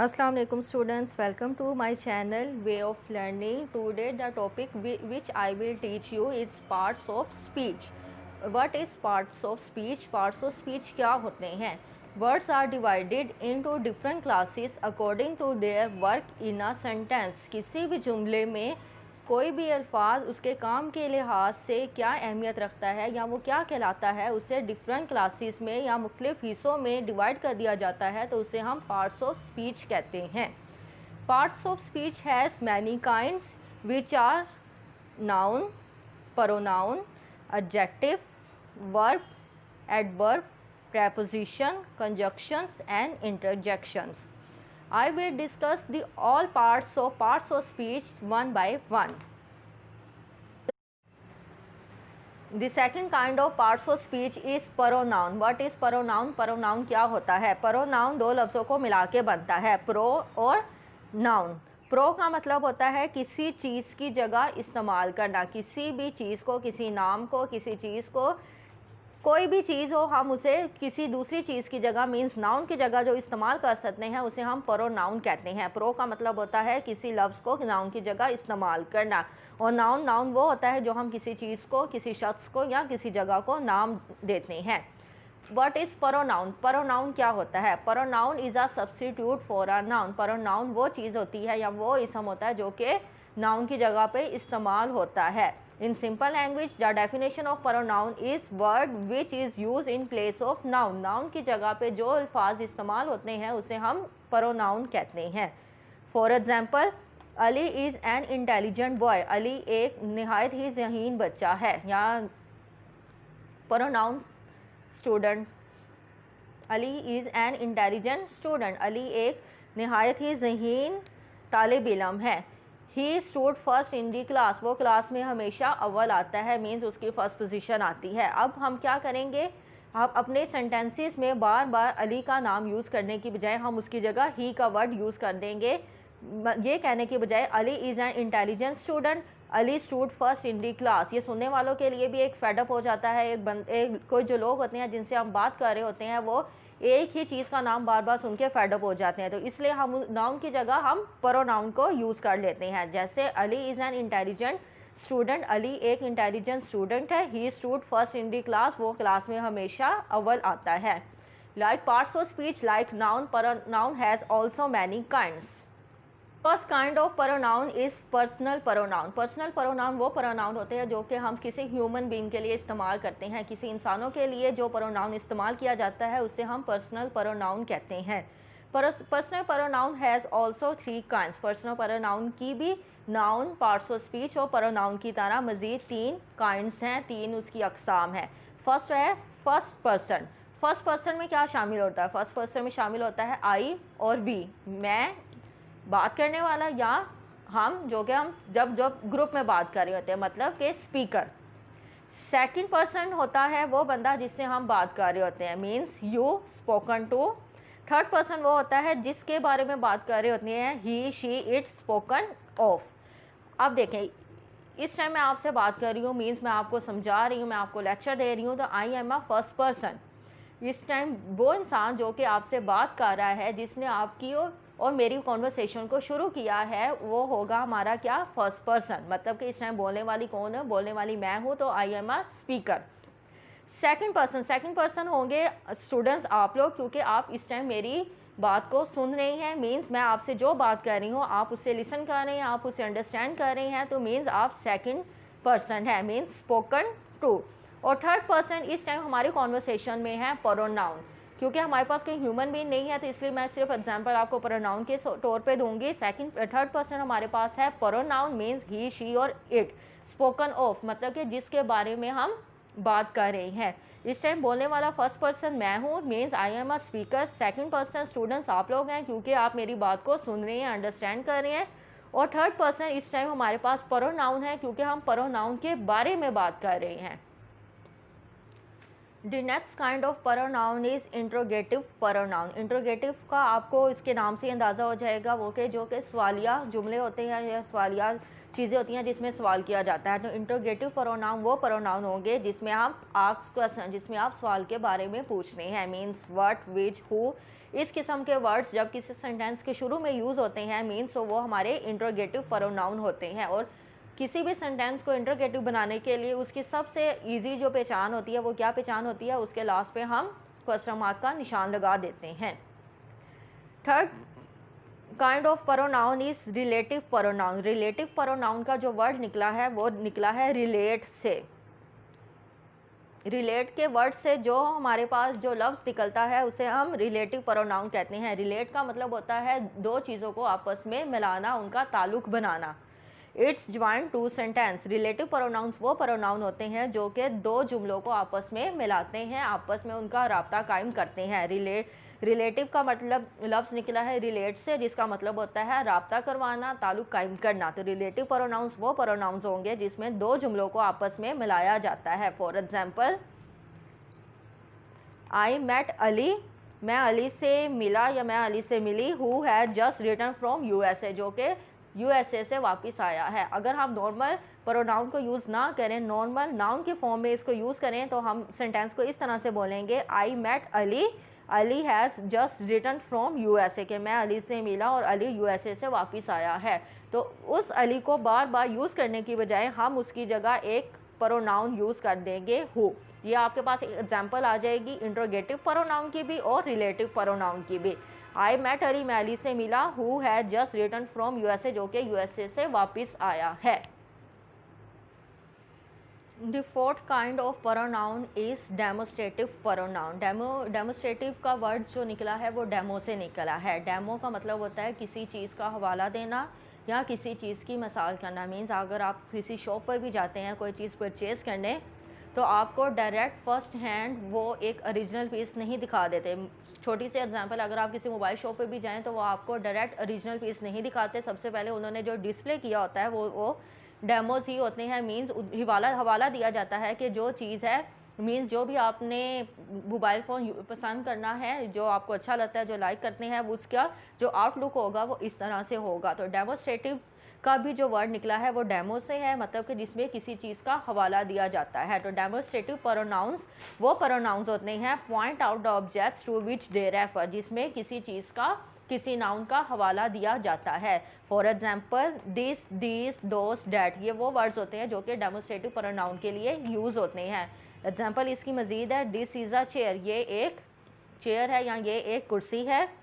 Assalamu alaikum students, welcome to my channel Way of Learning. Today the topic which I will teach you is parts of speech. What is parts of speech? Parts of speech क्या होते हैं? Words are divided into different classes according to their work in a sentence. किसी भी जुमले में कोई भी अल्फाज उसके काम के लिहाज से क्या अहमियत रखता है या वो क्या कहलाता है, उसे डिफरेंट क्लासेस में या मुख्तलिफ हिस्सों में डिवाइड कर दिया जाता है, तो उसे हम पार्ट्स ऑफ स्पीच कहते हैं। Parts of speech has many kinds which are noun, pronoun, adjective, verb, adverb, preposition, conjunctions and interjections. I will discuss the all parts of speech one by one. The second kind of parts of speech is pronoun. What is pronoun? Pronoun क्या होता है? Pronoun दो लफ्ज़ों को मिला के बनता है, pro और noun. प्रो का मतलब होता है किसी चीज़ की जगह इस्तेमाल करना, किसी भी चीज़ को, किसी नाम को, किसी चीज़ को, कोई भी चीज़ हो हम उसे किसी दूसरी चीज़ की जगह मींस नाउन की जगह जो इस्तेमाल कर सकते हैं उसे हम प्रोनाउन कहते हैं। प्रो का मतलब होता है किसी लफ्ज़ को नाउन की जगह इस्तेमाल करना, और नाउन वो होता है जो हम किसी चीज़ को, किसी शख्स को या किसी जगह को नाम देते हैं। What is pronoun? प्रोनाउन क्या होता है? Pronoun is a substitute for a noun. Pronoun वो चीज़ होती है या वो इसम होता है जो कि नाउन की जगह पे इस्तेमाल होता है। In simple language the definition of pronoun is word which is use in place of noun. Noun की जगह पे जो अल्फाज इस्तेमाल होते हैं उसे हम प्रोनाउन कहते हैं। For example, Ali is an intelligent boy. Ali एक नहायत ही ज़हीन बच्चा है। या pronoun student, Ali is an intelligent student. Ali एक नहायत ही ज़हीन तालिब इल्म है। He stood first in the class. वो क्लास में हमेशा अव्वल आता है, मीन्स उसकी फ़र्स्ट पोजीशन आती है। अब हम क्या करेंगे, हम अपने सेंटेंसेस में बार बार अली का नाम यूज़ करने की बजाय हम उसकी जगह ही का वर्ड यूज़ कर देंगे। ये कहने की बजाय Ali is an intelligent student, Ali stood first in the class. ये सुनने वालों के लिए भी एक फेडअप हो जाता है। कोई जो लोग होते हैं जिनसे हम बात कर रहे होते हैं वो एक ही चीज़ का नाम बार बार सुन के फेडअप हो जाते हैं, तो इसलिए हम नाउन की जगह हम प्रोनाउन को यूज़ कर लेते हैं। जैसे Ali is an intelligent student, Ali एक इंटेलिजेंट स्टूडेंट है। He stood first in the class, वो क्लास में हमेशा अव्वल आता है। Like parts of speech like noun, pronoun has also many kinds. First kind of pronoun is personal pronoun. Personal pronoun वो pronoun होते हैं जो कि हम किसी ह्यूमन बीइंग के लिए इस्तेमाल करते हैं। किसी इंसानों के लिए जो प्रोनाउन इस्तेमाल किया जाता है उसे हम पर्सनल प्रोनाउन कहते हैं। Personal pronoun has also three kinds. Personal pronoun की भी नाउन, पार्ट्स ऑफ स्पीच और प्रोनाउन की तरह मज़ीद तीन काइंड्स हैं, तीन उसकी अक़साम है। फर्स्ट है फर्स्ट पर्सन। फर्स्ट पर्सन में क्या शामिल होता है? फर्स्ट पर्सन में शामिल होता है आई और वी, मैं बात करने वाला, या हम जो कि हम जब ग्रुप में बात कर रहे होते हैं, मतलब कि स्पीकर। सेकंड पर्सन होता है वो बंदा जिससे हम बात कर रहे होते हैं, means you spoken to. Third person वो होता है जिसके बारे में बात कर रहे होते हैं, ही, शी, इट स्पोकन ऑफ। अब देखें, इस टाइम मैं आपसे बात कर रही हूँ, मींस मैं आपको समझा रही हूँ, मैं आपको लेक्चर दे रही हूँ, तो I am a first person. इस टाइम वो इंसान जो कि आपसे बात कर रहा है, जिसने आपकी और मेरी कॉन्वर्सेशन को शुरू किया है, वो होगा हमारा क्या? First person. मतलब कि इस टाइम बोलने वाली कौन है? बोलने वाली मैं हूँ, तो I am a speaker. Second person होंगे स्टूडेंट्स आप लोग, क्योंकि आप इस टाइम मेरी बात को सुन रहे हैं, मींस मैं आपसे जो बात कर रही हूँ आप उसे लिसन कर रहे हैं, आप उसे अंडरस्टैंड कर रहे हैं, तो मींस आप सेकंड पर्सन है, मींस स्पोकन टू। और थर्ड पर्सन इस टाइम हमारी कॉन्वर्सेशन में है प्रोनाउन। क्योंकि हमारे पास कोई ह्यूमन बीइंग नहीं है, तो इसलिए मैं सिर्फ एग्जांपल आपको प्रोनाउन के तौर पे दूंगी। थर्ड पर्सन हमारे पास है प्रोनाउन, मींस ही, शी और इट। स्पोकन ऑफ मतलब कि जिसके बारे में हम बात कर रहे हैं। इस टाइम बोलने वाला फर्स्ट पर्सन मैं हूँ, means I am a speaker. Second person students आप लोग हैं, क्योंकि आप मेरी बात को सुन रहे हैं, अंडरस्टैंड कर रहे हैं। और थर्ड पर्सन इस टाइम हमारे पास प्रोनाउन है, क्योंकि हम प्रोनाउन के बारे में बात कर रहे हैं। The next kind of pronoun is interrogative pronoun. Interrogative का आपको इसके नाम से अंदाज़ा हो जाएगा वो कि जो कि सवालिया जुमले होते हैं या सवालिया चीज़ें होती हैं जिसमें सवाल किया जाता है। तो इंटरोगेटिव प्रोनाउन वो प्रोनाउन होंगे जिसमें आप आस्क क्वेश्चन, जिसमें आप सवाल के बारे में पूछ रहे हैं, मीन्स व्हाट, विच, हु, इस किस्म के वर्ड्स जब किसी सेंटेंस के शुरू में यूज़ होते हैं मीन्स तो वो हमारे इंट्रोगेटिव प्रोनाउन होते हैं। और किसी भी सेंटेंस को इंट्रोगेटिव बनाने के लिए उसकी सबसे ईजी जो पहचान होती है वो क्या पहचान होती है, उसके लास्ट पे हम क्वेश्चन मार्क का निशान लगा देते हैं। Third kind of pronoun is relative pronoun. Relative pronoun का जो वर्ड निकला है वो निकला है रिलेट से। रिलेट के वर्ड से जो हमारे पास जो लफ्ज़ निकलता है उसे हम रिलेटिव प्रोनाउन कहते हैं। रिलेट का मतलब होता है दो चीज़ों को आपस में मिलाना, उनका ताल्लुक़ बनाना। It's join to sentence. Relative pronouns वो प्रोनाउन होते हैं जो कि दो जुमलों को आपस में मिलाते हैं, आपस में उनका राब्ता कायम करते हैं। रिलेटिव का मतलब लफ्ज़ निकला है रिलेट से, जिसका मतलब होता है राब्ता करवाना, ताल्लुक़ कायम करना। तो रिलेटिव प्रोनाउंस वो प्रोनाउंस होंगे जिसमें दो जुमलों को आपस में मिलाया जाता है। For example, I met Ali, मैं अली से मिला या मैं अली से मिली। Who had just return from USA, जो कि यूएसए से वापस आया है। अगर हम नॉर्मल प्रोनाउन को यूज़ ना करें, नॉर्मल नाउन के फॉर्म में इसको यूज़ करें तो हम सेंटेंस को इस तरह से बोलेंगे, I met Ali, Ali has just return from USA, कि मैं अली से मिला और अली यूएसए से वापस आया है। तो उस अली को बार बार यूज़ करने की बजाय हम उसकी जगह एक प्रोनाउन यूज़ कर देंगे हु। ये आपके पास एक एग्जांपल आ जाएगी इंट्रोगेटिव प्रोनाउन की भी और रिलेटिव प्रोनाउन की भी। आई मेट अली, मैं अली से मिला। Who has just return from USA, जो कि यूएसए से वापस आया है। The fourth kind of pronoun is demonstrative pronoun. Demonstrative का वर्ड जो निकला है वो डेमो से निकला है। डेमो का मतलब होता है किसी चीज़ का हवाला देना या किसी चीज़ की मिसाल करना। मीन्स अगर आप किसी शॉप पर भी जाते हैं कोई चीज़ परचेज़ करने, तो आपको डायरेक्ट फर्स्ट हैंड वो एक ओरिजिनल पीस नहीं दिखा देते। छोटी सी एग्जांपल, अगर आप किसी मोबाइल शॉप पे भी जाएं तो वो आपको डायरेक्ट ओरिजिनल पीस नहीं दिखाते। सबसे पहले उन्होंने जो डिस्प्ले किया होता है वो डेमोज ही होते हैं। मीन्स हवाला दिया जाता है कि जो चीज़ है, मीन्स जो भी आपने मोबाइल फ़ोन पसंद करना है, जो आपको अच्छा लगता है, जो लाइक करते हैं, वो उसका जो आउटलुक होगा वो इस तरह से होगा। तो डेमोस्ट्रेटिव का भी जो वर्ड निकला है वो डेमो से है, मतलब कि जिसमें किसी चीज़ का हवाला दिया जाता है। तो डेमोस्ट्रेटिव प्रोनाउंस वो प्रोनाउंस होते हैं point out the objects to which they refer, जिसमें किसी चीज़ का, किसी नाउन का हवाला दिया जाता है। For example, this, this, those, that, ये वो वर्ड्स होते हैं जो कि डेमोस्ट्रेटिव प्रोनाउन के लिए यूज़ होते हैं। एग्जाम्पल इसकी मज़ीद है, दिस इज़ अ चेयर, ये एक चेयर है या ये एक कुर्सी है।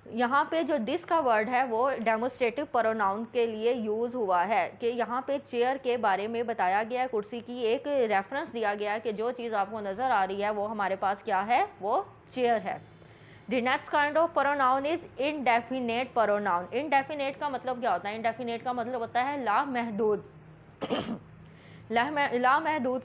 यहाँ पे जो दिस का वर्ड है वो डेमोस्ट्रेटिव प्रोनाउन के लिए यूज़ हुआ है कि यहाँ पे चेयर के बारे में बताया गया है, कुर्सी की एक रेफरेंस दिया गया है कि जो चीज़ आपको नज़र आ रही है वो हमारे पास क्या है, वो चेयर है। The next kind of pronoun is indefinite pronoun. Indefinite का मतलब क्या होता है? इनडेफिनेट का मतलब होता है लामहदूद। लामहदूद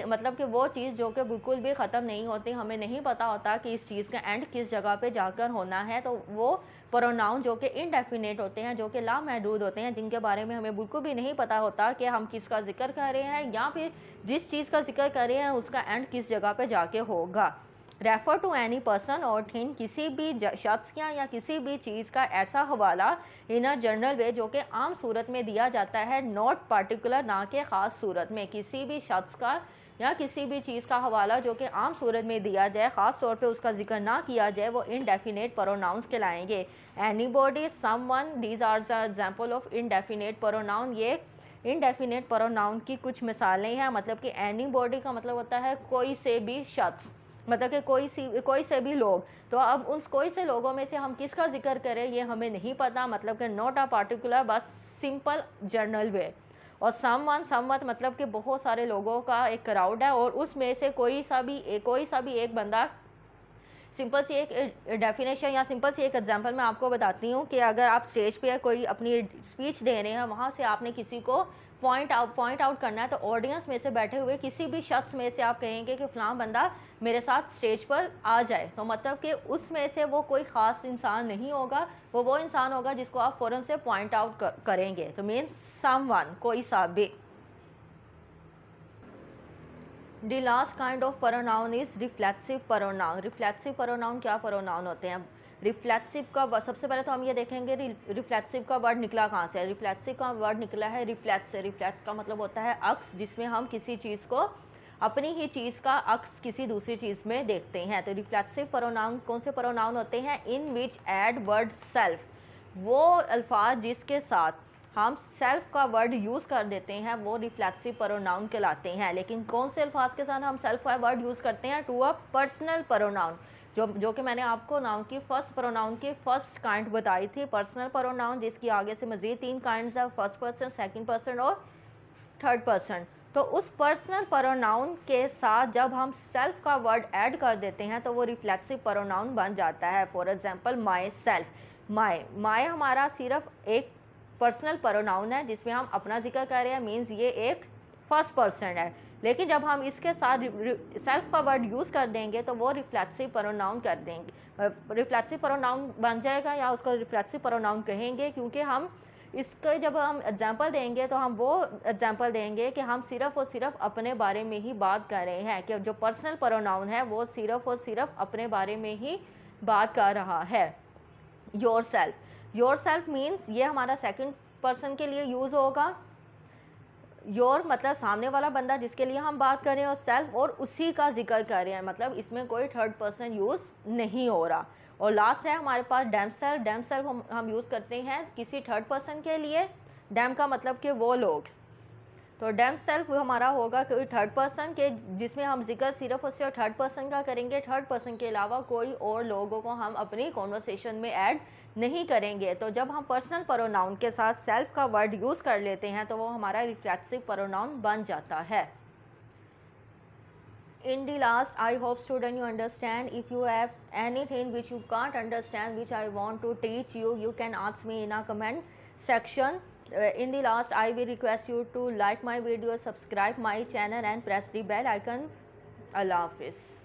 मतलब कि वो चीज़ जो कि बिल्कुल भी ख़त्म नहीं होती, हमें नहीं पता होता कि इस चीज़ का एंड किस जगह पे जाकर होना है। तो वो प्रोनाउन जो कि इनडेफिनेट होते हैं, जो कि लामहदूद होते हैं, जिनके बारे में हमें बिल्कुल भी नहीं पता होता कि हम किसका जिक्र कर रहे हैं या फिर जिस चीज़ का जिक्र कर रहे हैं उसका एंड किस जगह पे जाके होगा। रेफ़र टू एनी पर्सन और थिंग, किसी भी शख्स या किसी भी चीज़ का ऐसा हवाला इन अ जनरल वे जो कि आम सूरत में दिया जाता है, नॉट पार्टिकुलर, ना कि ख़ास सूरत में। किसी भी शख्स का या किसी भी चीज़ का हवाला जो कि आम सूरत में दिया जाए, ख़ास तौर पे उसका जिक्र ना किया जाए, वो इनडेफिनेट प्रोनाउंस कहलाएंगे। Anybody, someone, these are the example of indefinite pronoun. ये इनडेफिनेट प्रोनाउन की कुछ मिसालें हैं। मतलब कि एनीबॉडी का मतलब होता है कोई से भी शख्स, मतलब कि कोई से भी लोग। तो अब उन कोई से लोगों में से हम किसका जिक्र करें ये हमें नहीं पता, मतलब कि नॉट अ पार्टिकुलर, बस सिंपल जनरल वे। और समवत मतलब कि बहुत सारे लोगों का एक क्राउड है और उसमें से कोई सा भी एक बंदा। सिंपल सी एक डेफिनेशन या सिंपल सी एक एग्जांपल मैं आपको बताती हूँ कि अगर आप स्टेज पे कोई अपनी स्पीच दे रहे हैं, वहाँ से आपने किसी को पॉइंट आउट करना है, तो ऑडियंस में से बैठे हुए किसी भी शख्स में से आप कहेंगे कि फ़लाँ बंदा मेरे साथ स्टेज पर आ जाए। तो मतलब कि उसमें से वो कोई ख़ास इंसान नहीं होगा, वो इंसान होगा जिसको आप फ़ौरन से पॉइंट आउट करेंगे। तो मीन्स समवन, कोई सा भी। The last kind of pronoun is reflexive pronoun. Reflexive pronoun क्या प्रोनाउन होते हैं? रिफ्लेक्सिव का सबसे पहले तो हम ये देखेंगे रिफ्लेक्सिव का वर्ड निकला कहाँ से है। रिफ्लेक्सिव का वर्ड निकला है रिफ्लेक्स से। रिफ्लेक्स का मतलब होता है अक्स, जिसमें हम किसी चीज़ को अपनी ही चीज़ का अक्स किसी दूसरी चीज़ में देखते हैं। तो रिफ्लेक्सिव प्रोनाउन कौन से प्रोनाउन होते हैं? इन विच ऐड वर्ड सेल्फ, वो अल्फाज जिसके साथ हम सेल्फ का वर्ड यूज़ कर देते हैं वो रिफ्लेक्सिव प्रोनाउन कहलाते हैं। लेकिन कौन से अल्फाज के साथ हम सेल्फ का वर्ड यूज़ करते हैं? टू अ पर्सनल प्रोनाउन, जो कि मैंने आपको नाउन की फर्स्ट प्रोनाउन की फर्स्ट काइंड बताई थी, पर्सनल प्रोनाउन, जिसकी आगे से मज़ीद 3 काइंड्स है, फर्स्ट पर्सन, सेकंड पर्सन और थर्ड पर्सन। तो उस पर्सनल प्रोनाउन के साथ जब हम सेल्फ का वर्ड ऐड कर देते हैं तो वो रिफ्लेक्सिव प्रोनाउन बन जाता है। फॉर एग्जांपल माई सेल्फ, माई हमारा सिर्फ एक पर्सनल प्रोनाउन है जिसमें हम अपना जिक्र कर रहे हैं, मीन्स ये एक फर्स्ट पर्सन है। लेकिन जब हम इसके साथ सेल्फ का वर्ड यूज़ कर देंगे तो वो रिफ्लेक्सिव प्रोनाउन कर देंगे, रिफ्लेक्सिव प्रोनाउन बन जाएगा या उसको रिफ्लेक्सिव प्रोनाउन कहेंगे, क्योंकि हम इसके जब हम एग्जांपल देंगे तो हम वो एग्जांपल देंगे कि हम सिर्फ़ और सिर्फ अपने बारे में ही बात कर रहे हैं, कि जो पर्सनल प्रोनाउन है वो सिर्फ़ और सिर्फ अपने बारे में ही बात कर रहा है। योर सेल्फ मीन्स ये हमारा सेकंड पर्सन के लिए यूज़ होगा। योर मतलब सामने वाला बंदा जिसके लिए हम बात कर रहे हैं, और सेल्फ और उसी का जिक्र कर रहे हैं, मतलब इसमें कोई थर्ड पर्सन यूज़ नहीं हो रहा। और लास्ट है हमारे पास डैम सेल्फ हम यूज़ करते हैं किसी थर्ड पर्सन के लिए। डैम का मतलब कि वो लोग, तो डैम सेल्फ हमारा होगा कोई थर्ड पर्सन के जिसमें हम जिक्र सिर्फ और सिर्फ थर्ड पर्सन का करेंगे, थर्ड पर्सन के अलावा कोई और लोगों को हम अपनी कॉन्वर्सेशन में ऐड नहीं करेंगे। तो जब हम पर्सनल प्रोनाउन के साथ सेल्फ का वर्ड यूज़ कर लेते हैं तो वो हमारा रिफ्लेक्सिव प्रोनाउन बन जाता है। In the last, I hope student you understand. If you have anything which you can't understand, which I want to teach you, you can ask me in a comment section. In the last, I will request you to like my video, subscribe my channel and press the bell icon. Allah Hafiz.